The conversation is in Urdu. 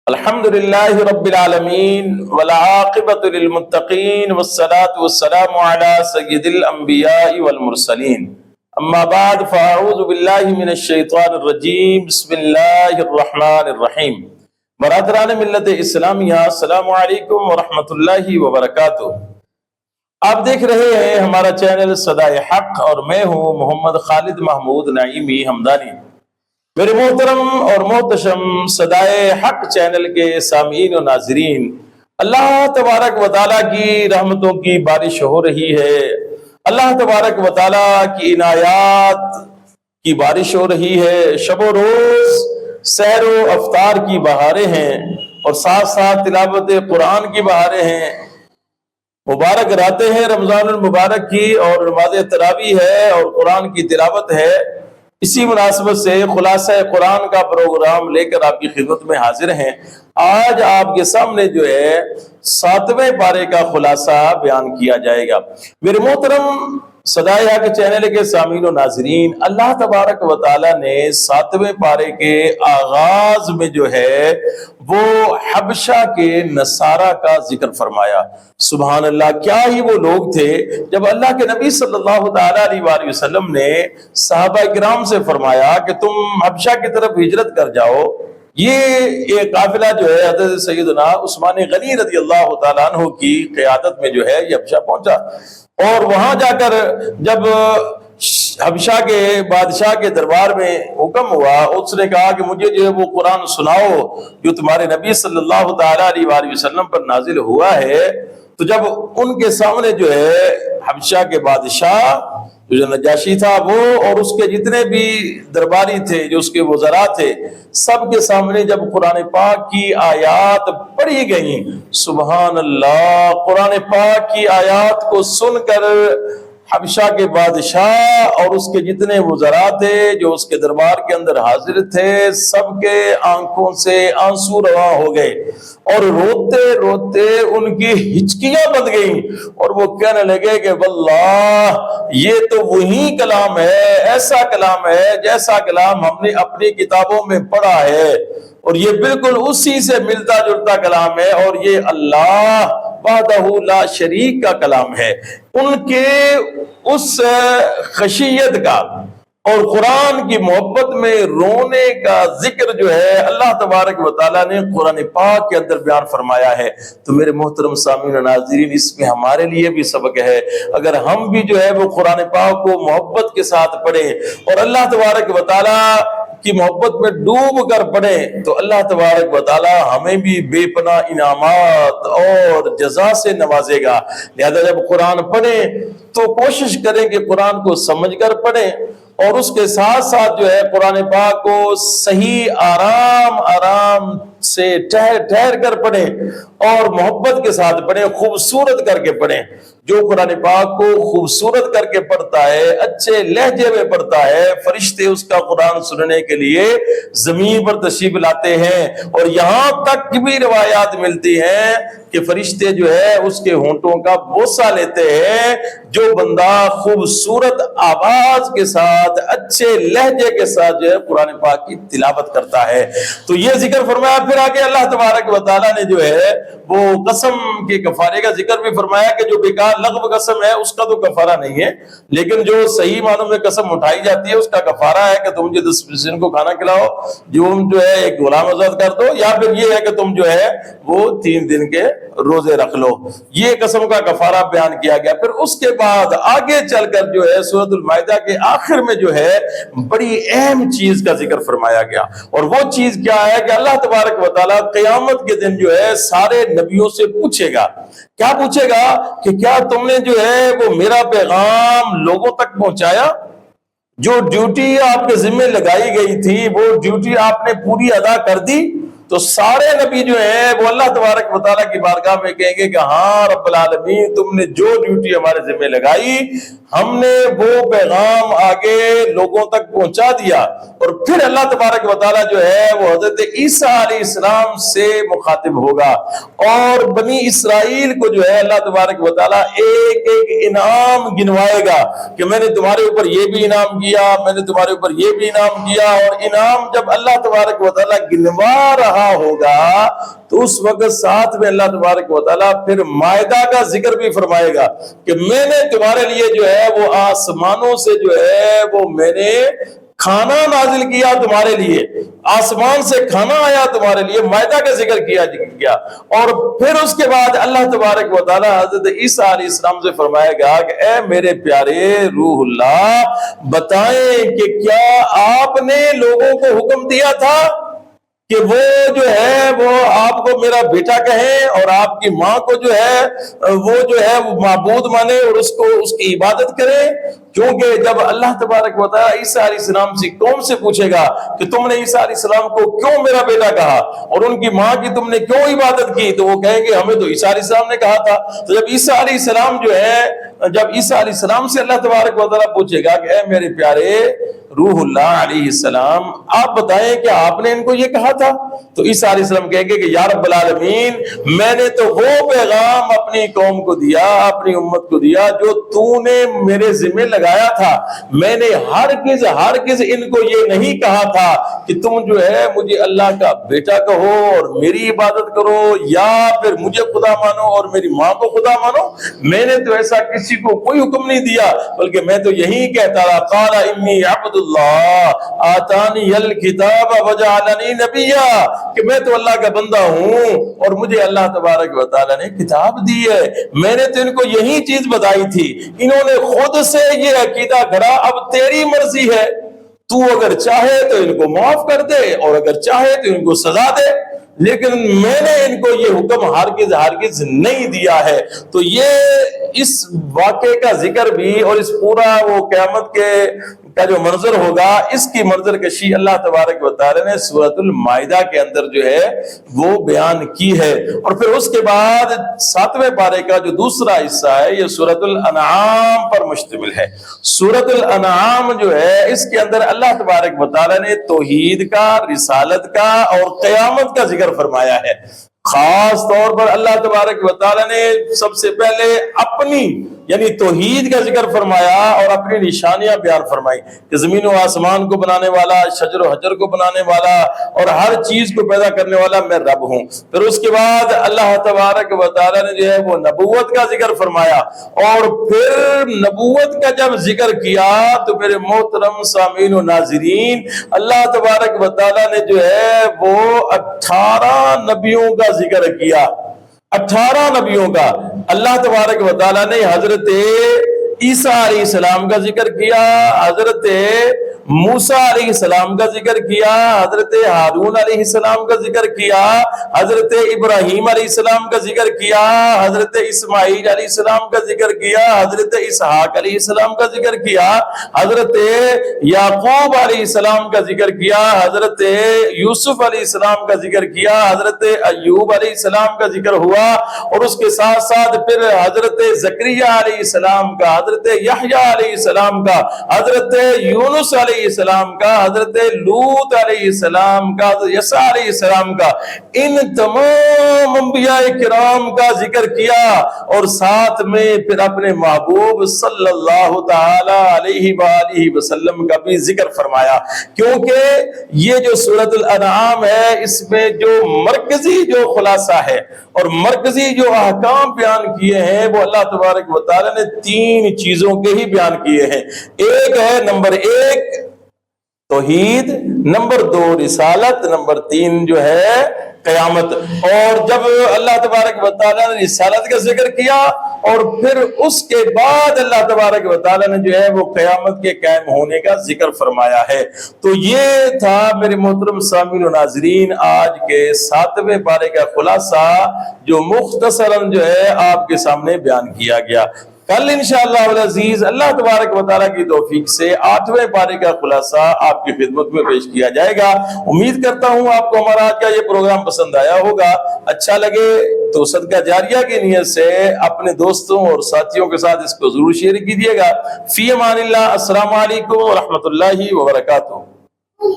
الحمد للہ رب العالمین والعاقبۃ للمتقین والصلاة والسلام علی سید الانبیاء والمرسلین اما بعد فاعوذ باللہ من الشیطان الرجیم بسم اللہ الرحمن الرحیم۔ برادران ملت اسلامیہ، السلام علیکم ورحمۃ اللہ وبرکاتہ۔ آپ دیکھ رہے ہیں ہمارا چینل صدائے حق اور میں ہوں محمد خالد محمود نعیمی حمدانی۔ میرے محترم اور محتشم صدائے حق چینل کے سامعین و ناظرین، اللہ تبارک و تعالیٰ کی رحمتوں کی بارش ہو رہی ہے، اللہ تبارک و تعالیٰ کی عنایات کی بارش ہو رہی ہے، شب و روز سحر و افطار کی بہاریں ہیں اور ساتھ ساتھ تلاوت قرآن کی بہاریں ہیں۔ مبارک راتیں ہیں رمضان المبارک کی، اور نماز تراویح ہے اور قرآن کی تلاوت ہے۔ اسی مناسبت سے خلاصہ قرآن کا پروگرام لے کر آپ کی خدمت میں حاضر ہیں۔ آج آپ کے سامنے جو ہے 7ویں پارے کا خلاصہ بیان کیا جائے گا۔ میرے محترم صدائے حق چینل کے سامعین و ناظرین، اللہ تبارک و تعالیٰ نے 7ویں پارے کے آغاز میں جو ہے وہ حبشہ کے نصارہ کا ذکر فرمایا۔ سبحان اللہ، کیا ہی وہ لوگ تھے جب اللہ کے نبی صلی اللہ تعالیٰ علیہ وآلہ وسلم نے صحابہ کرام سے فرمایا کہ تم حبشہ کی طرف ہجرت کر جاؤ۔ یہ قافلہ جو ہے حضرت سیدنا عثمان غنی رضی اللہ تعالیٰ عنہ کی قیادت میں جو ہے یہ حبشہ پہنچا، اور وہاں جا کر جب حبشہ کے بادشاہ کے دربار میں حکم ہوا، اس نے کہا کہ مجھے جو ہے وہ قرآن سناؤ جو تمہارے نبی صلی اللہ تعالیٰ علیہ وآلہ وسلم پر نازل ہوا ہے۔ تو جب ان کے سامنے جو ہے حبشہ کے بادشاہ جو نجاشی تھا وہ اور اس کے جتنے بھی درباری تھے، جو اس کے وزراء تھے، سب کے سامنے جب قرآن پاک کی آیات پڑھی گئیں، سبحان اللہ، قرآن پاک کی آیات کو سن کر حبشہ کے بادشاہ اور اس کے جتنے وزراء تھے جو اس کے دربار کے اندر حاضر تھے، سب کے آنکھوں سے آنسو رواں ہو گئے اور روتے روتے ان کی ہچکیاں بند گئیں، اور وہ کہنے لگے کہ واللہ یہ تو وہی کلام ہے، ایسا کلام ہے جیسا کلام ہم نے اپنی کتابوں میں پڑھا ہے، اور یہ بالکل اسی سے ملتا جلتا کلام ہے، اور یہ اللہ وحدہ لا شریک کا کلام ہے۔ ان کے اس خشیت کا اور قرآن کی محبت میں رونے کا ذکر جو ہے اللہ تبارک و تعالیٰ نے قرآن پاک کے اندر بیان فرمایا ہے۔ تو میرے محترم سامعین و ناظرین، اس میں ہمارے لیے بھی سبق ہے۔ اگر ہم بھی جو ہے وہ قرآن پاک کو محبت کے ساتھ پڑھیں اور اللہ تبارک و تعالیٰ کی محبت میں ڈوب کر پڑھیں، تو اللہ تبارک و تعالی ہمیں بھی بے پناہ انعامات اور جزا سے نوازے گا۔ لہذا جب قرآن پڑھیں تو کوشش کریں کہ قرآن کو سمجھ کر پڑھیں، اور اس کے ساتھ ساتھ جو ہے قرآن پاک کو صحیح آرام سے ٹھہر کر پڑھیں اور محبت کے ساتھ پڑھیں، خوبصورت کر کے پڑھیں۔ جو قرآن پاک کو خوبصورت کر کے پڑھتا ہے، اچھے لہجے میں پڑھتا ہے، فرشتے اس کا قرآن سننے کے لیے زمین پر تشریف لاتے ہیں، اور یہاں تک بھی روایات ملتی ہیں کہ فرشتے جو ہے اس کے ہونٹوں کا بوسہ لیتے ہیں جو بندہ خوبصورت آواز کے ساتھ، اچھے لہجے کے ساتھ جو ہے قرآن پاک کی تلاوت کرتا ہے۔ تو یہ ذکر فرمایا، پھر آگے اللہ تبارک و تعالیٰ نے جو ہے وہ قسم کے کفارے کا ذکر بھی فرمایا کہ جو بیکار لغو قسم ہے اس کا تو کفارہ نہیں ہے، لیکن جو صحیح معنوں میں قسم اٹھائی جاتی ہے اس کا کفارہ ہے کہ تم مجھے 10 مسکین کو کھانا کھلاؤ، جو ہے ایک غلام آزاد کر دو، یا پھر یہ ہے کہ تم جو ہے وہ 3 دن کے روزے رکھ لو۔ یہ قسم کا کفارہ بیان کیا گیا۔ پھر اس کے بعد آگے چل کر جو ہے سورۃ المائدہ کے آخر میں جو ہے بڑی اہم چیز کا ذکر فرمایا گیا، اور وہ چیز کیا ہے کہ اللہ تبارک و تعالیٰ قیامت کے دن جو ہے سارے نبیوں سے پوچھے گا۔ کیا پوچھے گا کہ کیا تم نے جو ہے وہ میرا پیغام لوگوں تک پہنچایا؟ جو ڈیوٹی آپ کے ذمہ لگائی گئی تھی وہ ڈیوٹی آپ نے پوری ادا کر دی؟ تو سارے نبی جو ہیں وہ اللہ تبارک و تعالیٰ کی بارگاہ میں کہیں گے کہ ہاں رب العالمین، تم نے جو ڈیوٹی ہمارے ذمہ لگائی ہم نے وہ پیغام آگے لوگوں تک پہنچا دیا۔ اور پھر اللہ تبارک و تعالیٰ جو ہے وہ حضرت عیسیٰ علیہ السلام سے مخاطب ہوگا، اور بنی اسرائیل کو جو ہے اللہ تبارک و تعالیٰ ایک ایک انعام گنوائے گا کہ میں نے تمہارے اوپر یہ بھی انعام کیا، میں نے تمہارے اوپر یہ بھی انعام کیا۔ اور انعام جب اللہ تبارک و تعالیٰ گنوا رہا رہا ہوگا تو اس وقت ساتھ میں اللہ تبارک و تعالیٰ پھر مائدہ کا ذکر بھی فرمائے گا کہ میں نے تمہارے لیے جو ہے وہ آسمانوں سے جو ہے وہ میں نے کھانا نازل کیا تمہارے لیے، آسمان سے کھانا آیا تمہارے لیے، مائدہ کا ذکر کیا اور پھر اس کے بعد اللہ تبارک و تعالیٰ حضرت عیسیٰ علیہ السلام سے فرمائے گا کہ اے میرے پیارے روح اللہ، بتائیں کہ کیا آپ نے لوگوں کو حکم دیا تھا کہ وہ جو ہے وہ آپ کو میرا بیٹا کہیں اور آپ کی ماں کو جو ہے وہ معبود مانے اور اس کی عبادت کرے؟ کیونکہ جب اللہ تبارک و تعالیٰ عیسیٰ علیہ السلام سے قوم سے پوچھے گا کہ تم نے عیسیٰ علیہ السلام کو کیوں میرا بیٹا کہا اور ان کی ماں کی تم نے کیوں عبادت کی، تو وہ کہیں گے ہمیں تو عیسیٰ علیہ السلام نے کہا تھا۔ تو جب عیسیٰ علیہ السلام جو ہے جب عیسیٰ علیہ السلام سے اللہ تبارک و تعالیٰ پوچھے گا کہ اے میرے پیارے روح اللہ علیہ السلام، آپ بتائیں کہ آپ نے ان کو یہ کہا تھا؟ تو عیسیٰ علیہ السلام کہیں گے کہ یا رب العالمین، میں نے تو وہ پیغام اپنی قوم کو دیا، اپنی امت کو دیا جو تو نے میرے ذمہ لگایا تھا۔ میں نے ہرگز ان کو یہ نہیں کہا تھا کہ تم جو ہے مجھے اللہ کا بیٹا کہو اور میری عبادت کرو یا پھر مجھے خدا مانو اور میری ماں کو خدا مانو۔ میں نے تو ایسا کسی کو کوئی حکم نہیں دیا، بلکہ میں تو یہی کہتا رہا، قال انی عبد اللہ آتانی الکتاب وجعلنی نبیا، کہ میں تو اللہ کا بندہ ہوں اور مجھے اللہ تبارک و تعالیٰ نے کتاب دی ہے۔ میں نے تو ان کو یہی چیز بتائی تھی، انہوں نے خود سے یہ عقیدہ کرا، اب تیری مرضی ہے، تو اگر چاہے تو ان کو معاف کر دے اور اگر چاہے تو ان کو سزا دے، لیکن میں نے ان کو یہ حکم ہرگز نہیں دیا ہے۔ تو یہ اس واقعے کا ذکر بھی اور اس پورا وہ قیامت کا جو منظر ہوگا، اس کی منظر کشی اللہ تبارک و تعالی نے سورۃ المائدہ کے اندر جو ہے وہ بیان کی ہے۔ اور پھر اس کے بعد 7ویں پارے کا جو دوسرا حصہ ہے یہ سورۃ الانعام پر مشتمل ہے۔ سورۃ الانعام جو ہے اس کے اندر اللہ تبارک و تعالی نے توحید کا، رسالت کا اور قیامت کا ذکر فرمایا ہے۔ خاص طور پر اللہ تبارک و تعالی نے سب سے پہلے اپنی یعنی توحید کا ذکر فرمایا اور اپنی نشانیاں بیان فرمائی کہ زمین و آسمان کو بنانے والا، شجر و حجر کو بنانے والا اور ہر چیز کو پیدا کرنے والا میں رب ہوں۔ پھر اس کے بعد اللہ تبارک و تعالی نے جو ہے وہ نبوت کا ذکر فرمایا، اور پھر نبوت کا جب ذکر کیا تو میرے محترم سامعین و ناظرین، اللہ تبارک و تعالی نے جو ہے وہ 18 نبیوں کا ذکر کیا۔ 18 نبیوں کا اللہ تبارک و تعالیٰ نے حضرت عیسیٰ علیہ السلام کا ذکر کیا، حضرت موسیٰ علیہ السلام کا ذکر کیا، حضرت ہارون علیہ السلام کا ذکر کیا، حضرت ابراہیم علیہ السلام کا ذکر کیا، حضرت اسماعیل علیہ السلام کا ذکر کیا، حضرت اسحاق علیہ السلام کا ذکر کیا، حضرت یعقوب علیہ السلام کا ذکر کیا، حضرت یوسف علیہ السلام کا ذکر کیا، حضرت ایوب علیہ السلام کا ذکر ہوا، اور اس کے ساتھ ساتھ پھر حضرت زکریا علیہ السلام کا، حضرت یحییٰ علیہ السلام کا، حضرت یونس علیہ السلام کا، حضرت لوط علیہ السلام کا، حضرت عیسیٰ علیہ السلام کا، ان تمام انبیاء کرام کا ذکر کیا، اور ساتھ میں پھر اپنے محبوب صلی اللہ تعالی علیہ وآلہ وسلم کا بھی ذکر فرمایا، کیونکہ یہ جو سورۃ الانعام ہے اس میں جو مرکزی جو خلاصہ ہے اور مرکزی جو احکام بیان کیے ہیں وہ اللہ تبارک و تعالی نے 3 چیزوں کے ہی بیان کیے ہیں۔ ایک ہے نمبر 1 توحید، نمبر 2 رسالت، نمبر 3 جو ہے قیامت۔ اور جب اللہ تبارک و تعالی نے رسالت کا ذکر کیا اور پھر اس کے بعد اللہ تبارک و تعالی نے جو ہے وہ قیامت کے قائم ہونے کا ذکر فرمایا ہے۔ تو یہ تھا میرے محترم سامعین و ناظرین آج کے 7ویں پارے کا خلاصہ جو مختصراً جو ہے آپ کے سامنے بیان کیا گیا۔ کل انشاءاللہ العزیز اللہ تبارک و تعالیٰ کی توفیق سے 8ویں پارے کا خلاصہ آپ کی خدمت میں پیش کیا جائے گا۔ امید کرتا ہوں آپ کو ہمارا آج کا یہ پروگرام پسند آیا ہوگا۔ اچھا لگے تو صدقہ جاریہ کی نیت سے اپنے دوستوں اور ساتھیوں کے ساتھ اس کو ضرور شیئر کیجیے گا۔ فی امان اللہ، السلام علیکم ورحمۃ اللہ وبرکاتہ۔